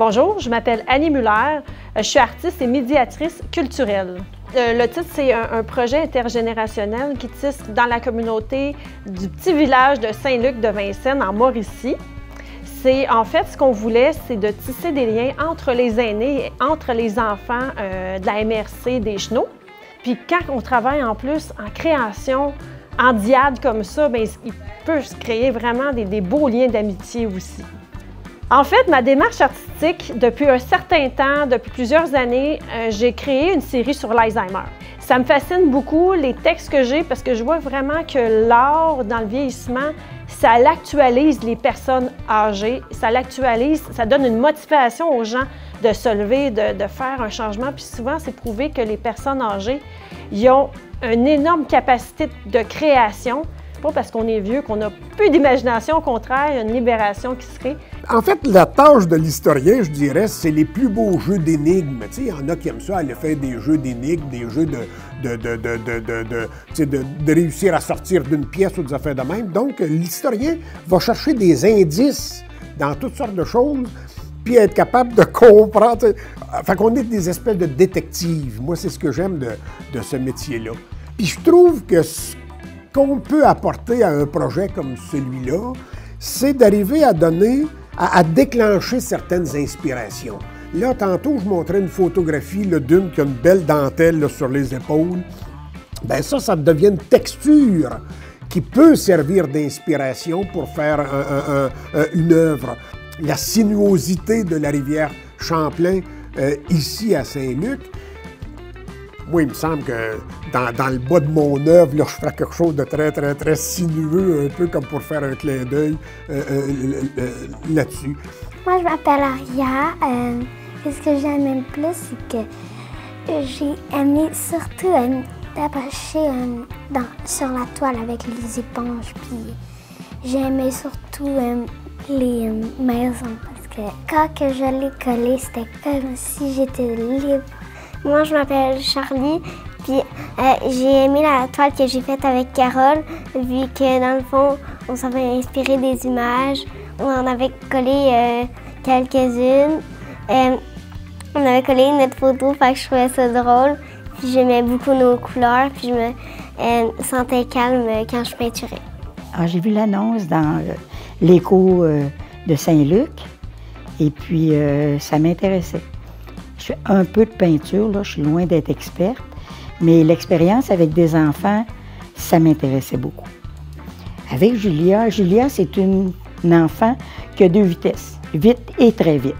Bonjour, je m'appelle Annie Muller, je suis artiste et médiatrice culturelle. Le titre, c'est un projet intergénérationnel qui tisse dans la communauté du petit village de Saint-Luc de Vincennes, en Mauricie. En fait, ce qu'on voulait, c'est de tisser des liens entre les aînés et entre les enfants de la MRC des Chenaux. Puis quand on travaille en plus en création, en diade comme ça, bien, il peut se créer vraiment des beaux liens d'amitié aussi. En fait, ma démarche artistique, depuis un certain temps, depuis plusieurs années, j'ai créé une série sur l'Alzheimer. Ça me fascine beaucoup, les textes que j'ai, parce que je vois vraiment que l'art, dans le vieillissement, ça l'actualise les personnes âgées, ça l'actualise, ça donne une motivation aux gens de se lever, de faire un changement. Puis souvent, c'est prouvé que les personnes âgées, ils ont une énorme capacité de création. Pas parce qu'on est vieux qu'on n'a plus d'imagination, au contraire, il y a une libération qui se crée. En fait, la tâche de l'historien, je dirais, c'est les plus beaux jeux d'énigmes. Tu sais, il y en a qui aiment ça, aller faire des jeux d'énigmes, des jeux de réussir à sortir d'une pièce ou des affaires de même. Donc, l'historien va chercher des indices dans toutes sortes de choses, puis être capable de comprendre. Fait qu'on est des espèces de détectives. Moi, c'est ce que j'aime de ce métier-là. Puis je trouve que ce qu'on peut apporter à un projet comme celui-là, c'est d'arriver à à déclencher certaines inspirations. Là, tantôt, je montrais une photographie d'une qui a une belle dentelle là, sur les épaules. Bien ça devient une texture qui peut servir d'inspiration pour faire une œuvre. La sinuosité de la rivière Champlain, ici à Saint-Luc, moi, il me semble que dans le bas de mon œuvre, là, je ferais quelque chose de très sinueux, un peu comme pour faire un clin d'œil là-dessus. Moi, je m'appelle Aria. Ce que j'aime le plus, c'est que j'ai aimé surtout t'attacher sur la toile avec les éponges. Puis j'ai aimé surtout les maisons parce que quand je l'ai collé, c'était comme si j'étais libre. Moi, je m'appelle Charlie, puis j'ai aimé la toile que j'ai faite avec Carole, vu que dans le fond, on s'avait inspiré des images. On en avait collé quelques-unes. On avait collé notre photo, fait que je trouvais ça drôle. Puis j'aimais beaucoup nos couleurs, puis je me sentais calme quand je peinturais. J'ai vu l'annonce dans l'écho de Saint-Luc, et puis ça m'intéressait. Je fais un peu de peinture, là, je suis loin d'être experte, mais l'expérience avec des enfants, ça m'intéressait beaucoup. Avec Julia, c'est une enfant qui a 2 vitesses, vite et très vite.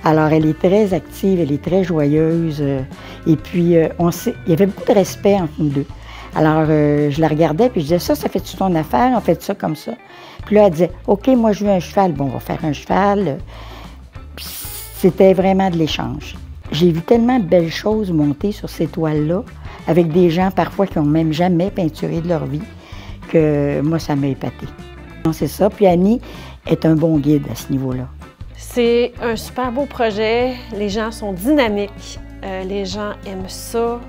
Alors, elle est très active, elle est très joyeuse, et puis il y avait beaucoup de respect entre nous deux. Alors, je la regardais, puis je disais, ça fait-tu ton affaire? On fait ça comme ça. Puis là, elle disait, OK, moi, je veux un cheval. Bon, on va faire un cheval. Puis c'était vraiment de l'échange. J'ai vu tellement de belles choses monter sur ces toiles-là, avec des gens parfois qui n'ont même jamais peinturé de leur vie, que moi, ça m'a épaté. C'est ça. Puis Annie est un bon guide à ce niveau-là. C'est un super beau projet. Les gens sont dynamiques. Les gens aiment ça.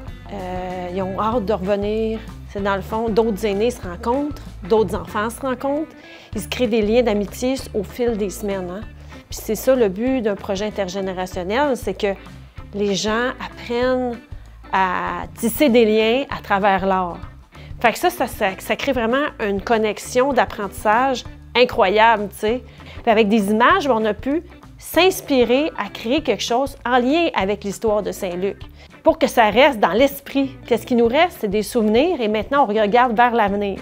Ils ont hâte de revenir. C'est dans le fond, d'autres aînés se rencontrent, d'autres enfants se rencontrent. Ils se créent des liens d'amitié au fil des semaines. Hein? Puis c'est ça le but d'un projet intergénérationnel, c'est que les gens apprennent à tisser des liens à travers l'art. Fait que ça crée vraiment une connexion d'apprentissage incroyable, tu sais. Puis avec des images, on a pu s'inspirer à créer quelque chose en lien avec l'histoire de Saint-Luc pour que ça reste dans l'esprit. Qu'est-ce qui nous reste? C'est des souvenirs et maintenant, on regarde vers l'avenir.